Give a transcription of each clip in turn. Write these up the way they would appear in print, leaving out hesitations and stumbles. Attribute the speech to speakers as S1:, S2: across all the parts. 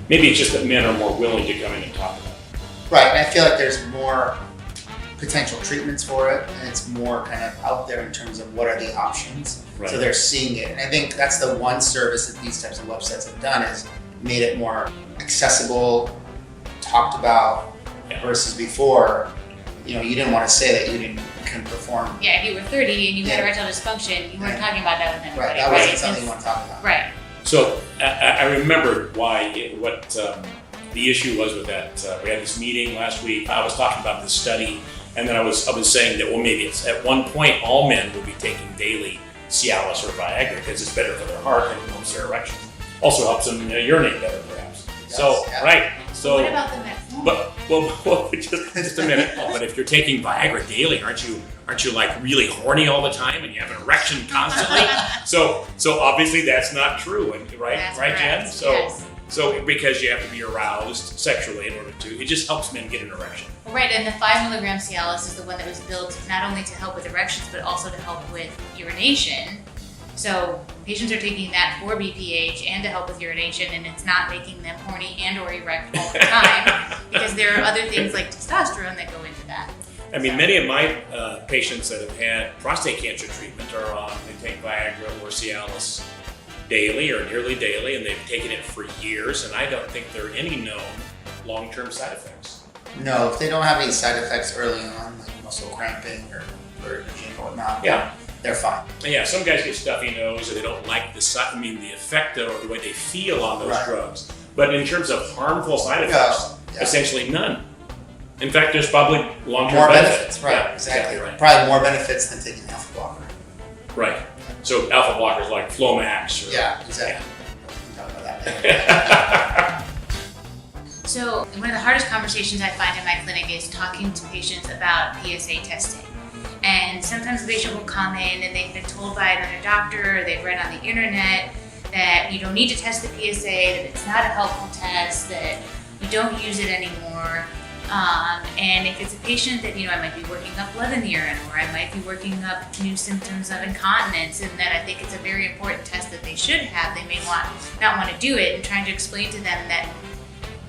S1: Maybe it's just that men are more willing to come in and talk about it.
S2: Right, and I feel like there's more potential treatments for it, and it's more kind of out there in terms of what are the options.
S1: Right.
S2: So they're seeing it, and I think that's the one service that these types of websites have done is made it more accessible, talked about, versus before, you didn't want to say that you couldn't perform.
S3: Yeah, if you were 30 and you had erectile dysfunction, you weren't talking about that with anybody.
S2: Right, that wasn't something you want to talk about.
S3: Right.
S1: So I remembered what the issue was with that. We had this meeting last week. I was talking about this study, and then I was saying that, well, maybe it's at one point all men will be taking daily Cialis or Viagra because it's better for their heart and it helps their erections. Also helps them urinate better, perhaps.
S2: Yes,
S1: So,
S2: yeah.
S1: right. So,
S3: What about the metformin?
S1: well, just a minute. Oh, but if you're taking Viagra daily, aren't you like really horny all the time and you have an erection constantly? so obviously that's not true, right?
S3: That's
S1: right, Jen?
S3: correct.
S1: So,
S3: Yes.
S1: so because you have to be aroused sexually in order to, it just helps men get an erection.
S3: Right, and the 5 milligram Cialis is the one that was built not only to help with erections, but also to help with urination. So patients are taking that for BPH and to help with urination, and it's not making them horny and or erect all the time because there are other things like testosterone that go into that.
S1: I mean, many of my patients that have had prostate cancer treatment are on, they take Viagra or Cialis daily or nearly daily, and they've taken it for years, and I don't think there are any known long-term side effects.
S2: No, if they don't have any side effects early on, like muscle cramping or vertigo or whatnot, they're fine.
S1: And yeah, some guys get stuffy nose or they don't like the effect or the way they feel on those drugs. But in terms of harmful side effects, essentially none. In fact, there's probably long-term
S2: More
S1: benefits.
S2: right,
S1: Yeah,
S2: exactly.
S1: right.
S2: Probably more benefits than taking an alpha blocker.
S1: Right. So alpha blockers like Flomax.
S2: Yeah, exactly. We can talk about that later.
S3: So one of the hardest conversations I find in my clinic is talking to patients about PSA testing. And sometimes the patient will come in and they've been told by another doctor or they've read on the internet that you don't need to test the PSA, that it's not a helpful test, that you don't use it anymore. And if it's a patient that, I might be working up blood in the urine, or I might be working up new symptoms of incontinence, and that I think it's a very important test that they should have, they may not want to do it, and trying to explain to them that,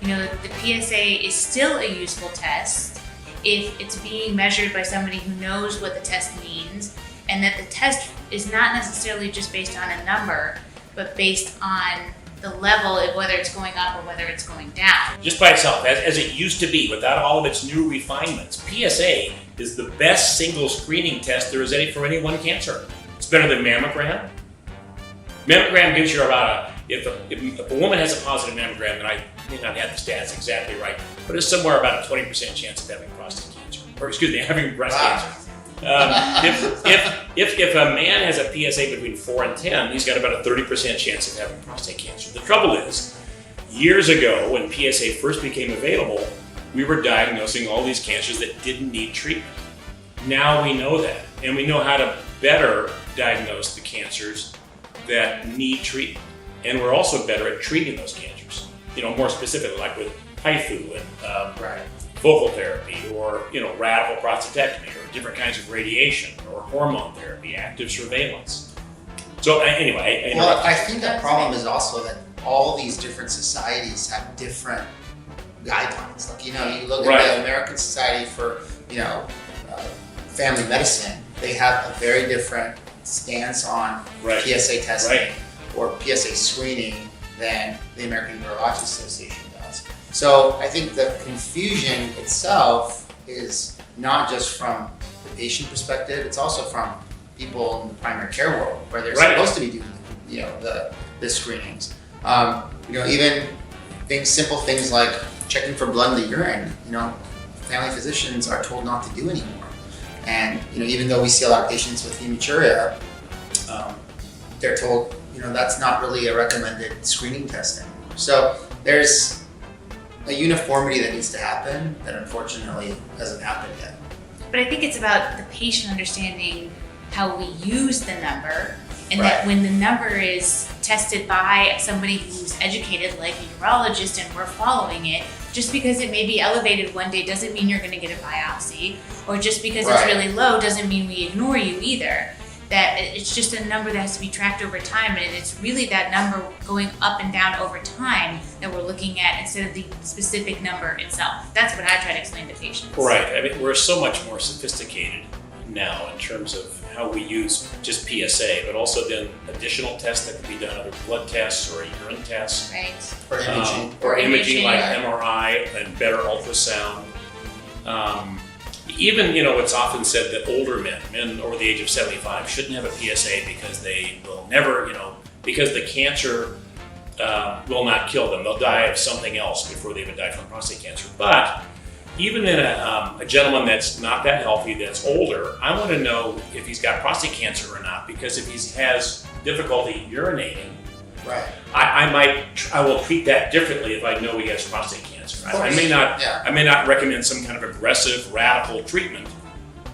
S3: the PSA is still a useful test if it's being measured by somebody who knows what the test means, and that the test is not necessarily just based on a number, but based on the level of whether it's going up or whether it's going down.
S1: Just by itself, as it used to be, without all of its new refinements, PSA is the best single screening test there is for any one cancer. It's better than mammogram. Mammogram gives you about if a woman has a positive mammogram, and I may not have the stats exactly right, but it's somewhere about a 20% chance of having prostate cancer, or having breast cancer. If a man has a PSA between 4 and 10, he's got about a 30% chance of having prostate cancer. The trouble is, years ago when PSA first became available, we were diagnosing all these cancers that didn't need treatment. Now we know that, and we know how to better diagnose the cancers that need treatment. And we're also better at treating those cancers, more specifically, like with HIFU and focal therapy, or radical prostatectomy, or different kinds of radiation, or hormone therapy, active surveillance. So anyway,
S2: I think the problem is also that all these different societies have different guidelines. Like you look at the American Society for Family Medicine, they have a very different stance on PSA testing or PSA screening than the American Urologists Association does. So I think the confusion itself is not just from the patient perspective, it's also from people in the primary care world where they're supposed to be doing the screenings. Even simple things like checking for blood in the urine, family physicians are told not to do anymore. And even though we see a lot of patients with hematuria, they're told that's not really a recommended screening test anymore. So there's a uniformity that needs to happen that unfortunately hasn't happened yet.
S3: But I think it's about the patient understanding how we use the number, and that when the number is tested by somebody who's educated, like a urologist, and we're following it, just because it may be elevated one day doesn't mean you're going to get a biopsy, or just because it's really low doesn't mean we ignore you either. that it's just a number that has to be tracked over time, and it's really that number going up and down over time that we're looking at instead of the specific number itself. That's what I try to explain to patients.
S1: Right. I mean, we're so much more sophisticated now in terms of how we use just PSA, but also then additional tests that can be done, other blood tests or urine tests.
S3: Right.
S2: Or imaging.
S1: Like MRI and better ultrasound. Even, it's often said that older men over the age of 75 shouldn't have a PSA because they will never, because the cancer will not kill them. They'll die of something else before they even die from prostate cancer. But even in a gentleman that's not that healthy, that's older, I want to know if he's got prostate cancer or not, because if he has difficulty urinating,
S2: right,
S1: I will treat that differently if I know he has prostate cancer. I may not recommend some kind of aggressive, radical treatment,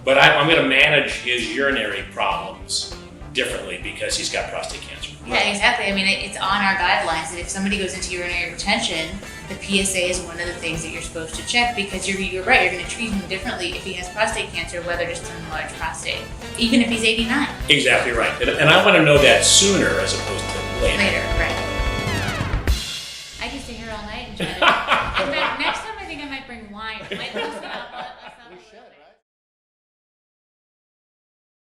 S1: but I'm going to manage his urinary problems differently because he's got prostate cancer.
S3: Yeah, exactly. I mean, it's on our guidelines that if somebody goes into urinary retention, the PSA is one of the things that you're supposed to check, because you're right, you're going to treat him differently if he has prostate cancer, whether just an enlarged prostate, even if he's 89.
S1: Exactly right. And I want to know that sooner as opposed to later.
S3: Later, right. I can stay here all night and try to... In fact, next time I think I might bring wine. I might loosen up.